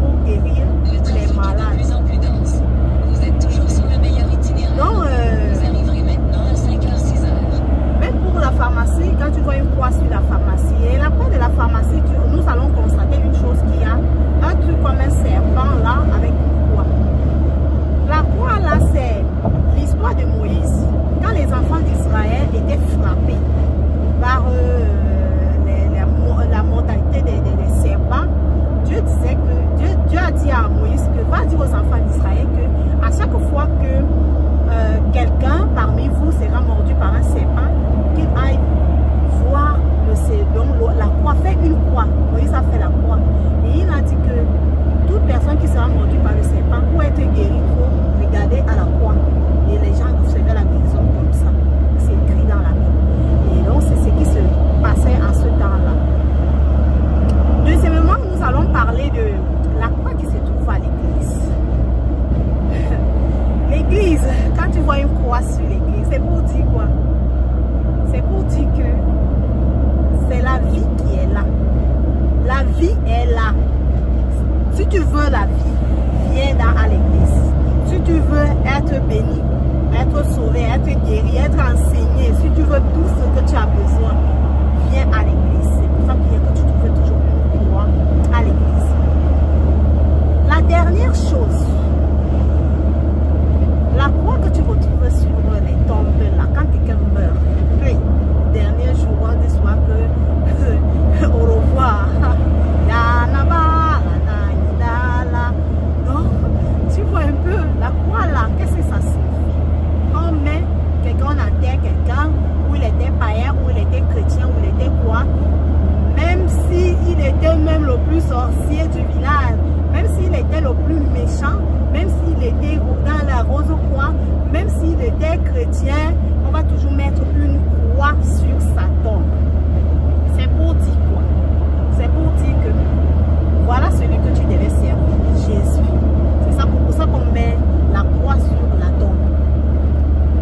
pour guérir les malades. Donc, même pour la pharmacie, quand tu vois une croix sur la pharmacie, et la croix de la pharmacie, nous allons constater une chose, qu'il y a un truc comme un serpent là avec une croix. La croix là, c'est l'histoire de Moïse. Quand les enfants d'Israël étaient frappés par la mortalité des serpents, Dieu disait que Dieu a dit à Moïse que va dire aux enfants d'Israël que à chaque fois que quelqu'un parmi vous sera mordu par un serpent, qu'il aille voir la croix, fait une croix. Moïse a fait la croix. Et il a dit que toute personne qui sera mordue par le serpent, pour être guérie, il faut regarder à la croix. Et les gens recevaient la guérison comme ça. C'est écrit dans la Bible. Et donc, c'est ce qui se passait en ce temps-là. Deuxièmement, nous allons parler de la croix qui se trouve à l'église. L'église, quand tu vois une croix sur l'église, c'est pour dire quoi? C'est pour dire que c'est la vie qui est là. La vie est là. Si tu veux la vie, viens à l'église. Si tu veux être béni, être sauvé, être guéri, être enseigné, si tu veux tout ce que tu as besoin, viens à l'église. C'est pour ça que tu trouves toujours une croix à l'église. La dernière chose, la croix que tu retrouves sur les tombes là, quand quelqu'un meurt, oui, dernier jour, on dit soit que au revoir. Donc, tu vois un peu la croix là, qu'est-ce que ça signifie? On met quelqu'un, on enterre quelqu'un, où il était païen, où il était chrétien, où il était quoi, même s'il était même le plus sorcier du village, même s'il était le plus méchant, même s'il était dans la rose croix, même s'il était chrétien, on va toujours mettre une croix sur sa tombe. C'est pour dire quoi? C'est pour dire que voilà celui que tu devais servir, Jésus. C'est pour ça qu'on met la croix sur la tombe.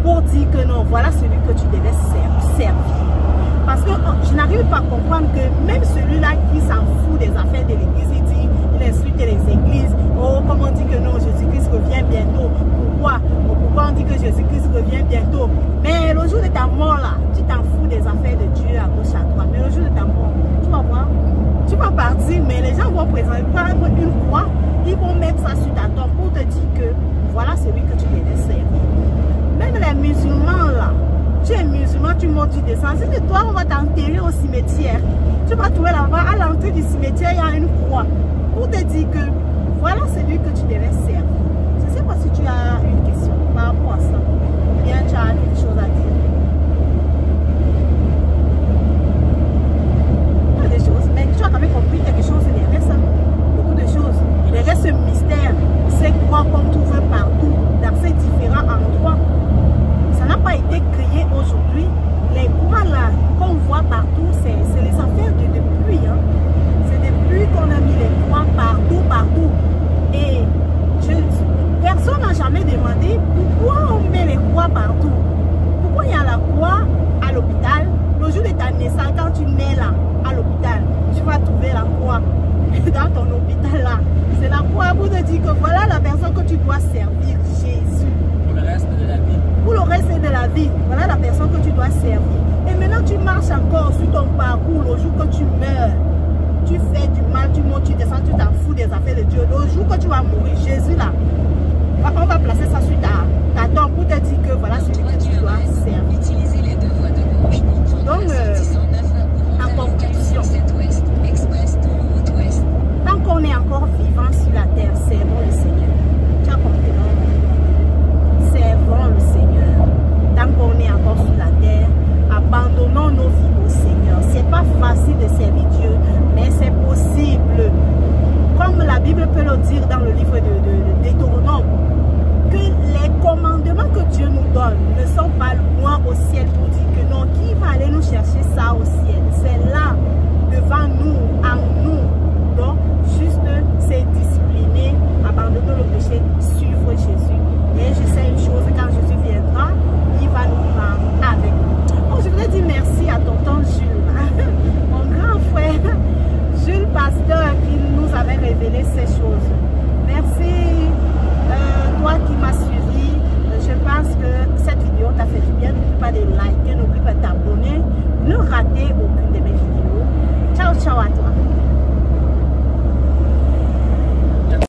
Pour dire que non, voilà celui que tu devais servir. Parce que je n'arrive pas à comprendre que même celui-là qui s'en fout des affaires de l'église, il insulte les églises. Oh, comment on dit que non, Jésus-Christ revient bientôt. Pourquoi? Pourquoi on dit que Jésus-Christ revient bientôt? Mais le jour de ta mort là, tu t'en fous des affaires de Dieu à gauche à droite. Mais le jour de ta mort, tu vas voir, tu vas partir, mais les gens vont prendre une croix, ils vont mettre ça sur ta tombe pour te dire que voilà celui que tu devais servir. Même les musulmans là, tu es musulman, tu montes, tu descends. C'est que toi, on va t'enterrer au cimetière. Tu vas trouver là-bas, à l'entrée du cimetière, il y a une croix pour te dire que voilà celui que tu devais servir. Je ne sais pas si tu as une question par rapport à ça. Ou bien tu as quelque chose à dire. Pas des choses, mais tu as quand même compris quelque chose derrière ça. Beaucoup de choses. Derrière ce mystère, ces croix qu'on trouve partout, dans ces différents endroits. Ça n'a pas été créé aujourd'hui. Les croix là qu'on voit partout, c'est les affaires de pluie. Hein. C'est depuis qu'on a mis les croix partout, partout. Et personne n'a jamais demandé pourquoi on met les croix partout. Pourquoi il y a la croix à l'hôpital? Le jour de ta naissance, quand tu nais là, à l'hôpital, tu vas trouver la croix dans ton hôpital là. C'est la croix pour te dire que voilà la personne que tu dois servir, Jésus. Pour le reste de la vie. Pour le reste de la vie, voilà la personne que tu dois servir. Et maintenant tu marches encore sur ton parcours. Le jour que tu meurs, tu fais du mal, tu montes, tu descends, tu t'en fous des affaires de Dieu. Le jour que tu vas mourir, Jésus là, on va placer ça sur ta tombe pour te dire que voilà celui que tu dois servir. Donc, en conclusion, tant qu'on est encore vivant sur la terre, servons le Seigneur. Tu as compris, non? Servons le Seigneur. Tant qu'on est encore sur la terre, abandonnons nos vies au Seigneur. C'est pas facile de servir Dieu, mais c'est possible. Comme la Bible peut le dire dans le livre de Deutéronome, que les commandements que Dieu nous donne ne sont pas loin au ciel pour dire que non, qui va aller nous chercher ça au ciel? C'est là, devant nous, en nous. Donc, juste liker, n'oublie pas de t'abonner. Ne ratez aucune de mes